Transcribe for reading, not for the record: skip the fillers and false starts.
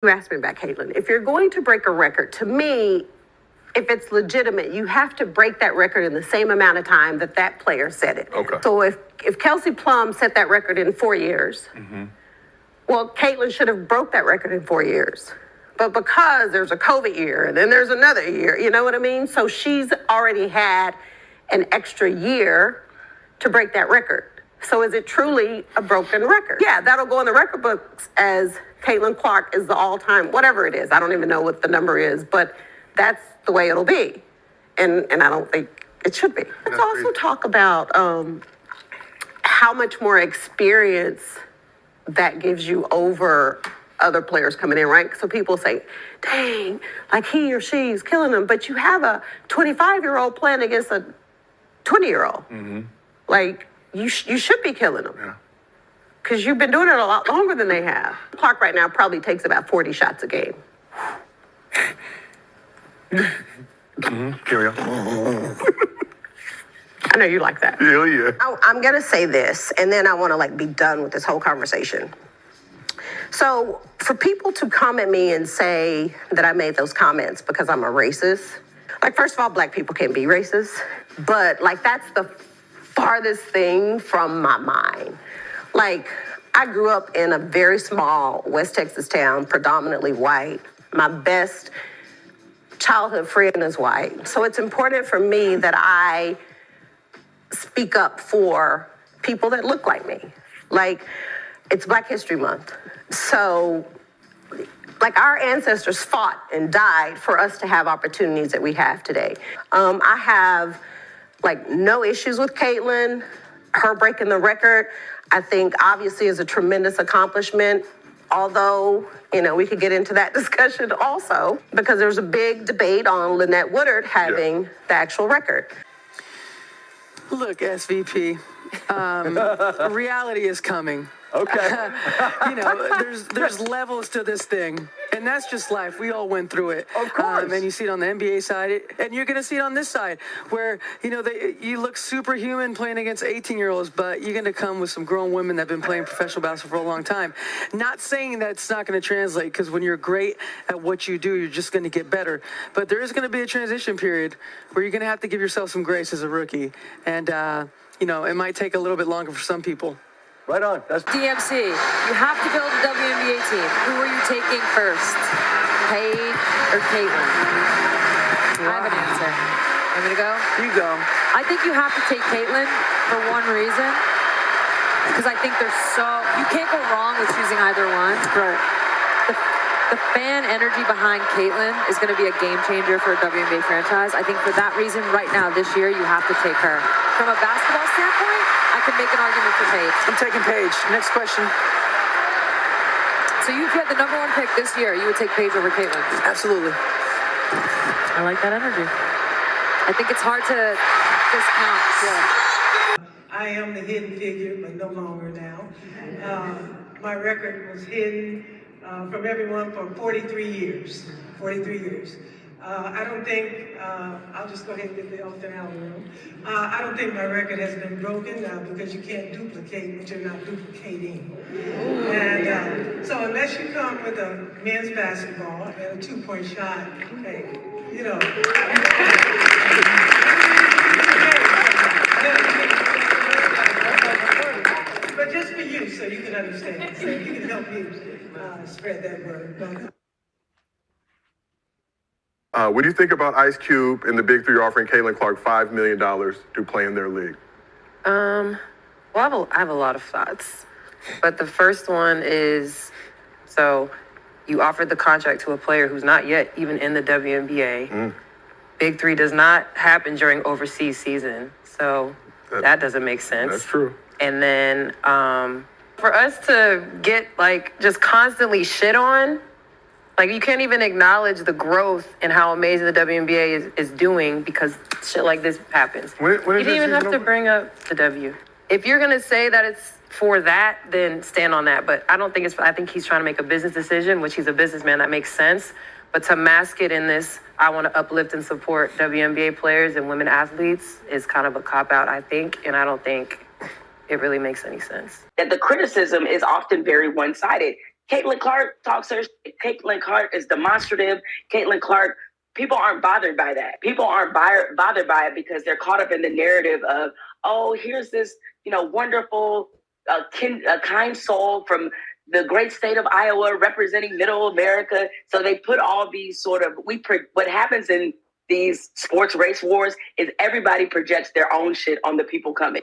You asked me about Caitlin. If you're going to break a record, to me, if it's legitimate, you have to break that record in the same amount of time that that player set it. Okay. So if Kelsey Plum set that record in 4 years, well, Caitlin should have broke that record in 4 years. But because there's a COVID year and then there's another year, you know what I mean? So she's already had an extra year to break that record. So is it truly a broken record? Yeah, that'll go in the record books as Caitlin Clark is the all-time, whatever it is. I don't even know what the number is, but that's the way it'll be. And I don't think it should be. Let's also talk about how much more experience that gives you over other players coming in, right? So people say, dang, like he or she's killing them. But you have a 25-year-old playing against a 20-year-old. Like, you should be killing them. Yeah. Because you've been doing it a lot longer than they have. Clark right now probably takes about 40 shots a game. Carry on. I know you like that. Hell yeah. I'm going to say this, and then I want to be done with this whole conversation. So for people to come at me and say that I made those comments because I'm a racist, first of all, Black people can't be racist, but that's the farthest thing from my mind. I grew up in a very small West Texas town, predominantly white. My best childhood friend is white. So it's important for me that I speak up for people that look like me. It's Black History Month. So, our ancestors fought and died for us to have opportunities that we have today. I have, no issues with Caitlin. Her breaking the record, I think, obviously is a tremendous accomplishment. Although, we could get into that discussion also, because there's a big debate on Lynette Woodard having the actual record. Look, SVP, reality is coming. Okay. There's levels to this thing, and that's just life. We all went through it. Of course. And you see it on the NBA side, and you're going to see it on this side, where, you look superhuman playing against 18-year-olds, but you're going to come with some grown women that have been playing professional basketball for a long time. Not saying that it's not going to translate, because when you're great at what you do, you're just going to get better. But there is going to be a transition period where you're going to have to give yourself some grace as a rookie. And, it might take a little bit longer for some people. Right on. That's DMC, you have to build a WNBA team. Who are you taking first? Paige or Caitlin? I have an answer. Want me to go? You go. I think you have to take Caitlin for one reason. Because I think you can't go wrong with choosing either one. Right. The fan energy behind Caitlin is going to be a game changer for a WNBA franchise. I think for that reason, right now, this year, you have to take her. From a basketball standpoint, I could make an argument for Paige. I'm taking Paige. Next question. So you've had the number one pick this year. You would take Paige over Caitlin? Absolutely. I like that energy. I think it's hard to discount. Yeah. I am the hidden figure, but no longer now. My record was hidden from everyone for 43 years. 43 years. I don't think, I'll just go ahead and get the elephant out of the room. I don't think my record has been broken because you can't duplicate what you're not duplicating. And so unless you come with a men's basketball and a 2-point shot, hey, but just for you, so you can understand, so you can help me spread that word. What do you think about Ice Cube and the Big Three offering Caitlin Clark $5 million to play in their league? Well, I have a lot of thoughts. But the first one is, so you offered the contract to a player who's not yet even in the WNBA. Big Three does not happen during overseas season. So that doesn't make sense. That's true. And then for us to get just constantly shit on, you can't even acknowledge the growth and how amazing the WNBA is doing because shit like this happens. When you didn't even have to bring up the W. If you're going to say that it's for that, then stand on that. But I don't think I think he's trying to make a business decision, which he's a businessman. That makes sense. But to mask it in this, I want to uplift and support WNBA players and women athletes is kind of a cop-out, I think. And I don't think it really makes any sense. That the criticism is often very one-sided. Caitlin Clark talks her shit. Caitlin Clark is demonstrative. Caitlin Clark, people aren't bothered by that. People aren't bothered by it because they're caught up in the narrative of, oh, here's this, wonderful, kind soul from the great state of Iowa representing Middle America. So they put all these sort of, what happens in these sports race wars is everybody projects their own shit on the people coming.